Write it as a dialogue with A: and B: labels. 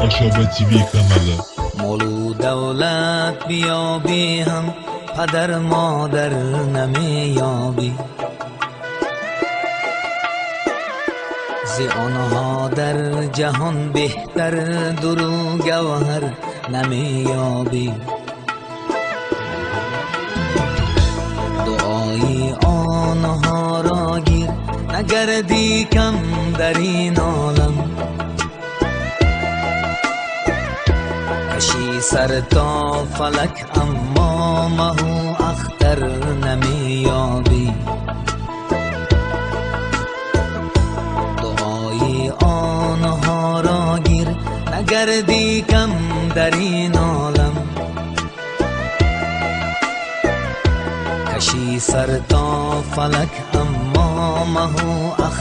A: آشابه تیوی کاناlı.
B: مال و دولت بیابی هم پدر مادر نمیابی، زی آنها در جهان بهتر درو گوهر نمیابی. دعای آنها را گیر نگردی کم در این عالم، کشی سر تا فلک اما مهو اختر نمیابی. دعای آنها را گیر نگردی کم در این عالم، کشی سر تا فلک اما مهو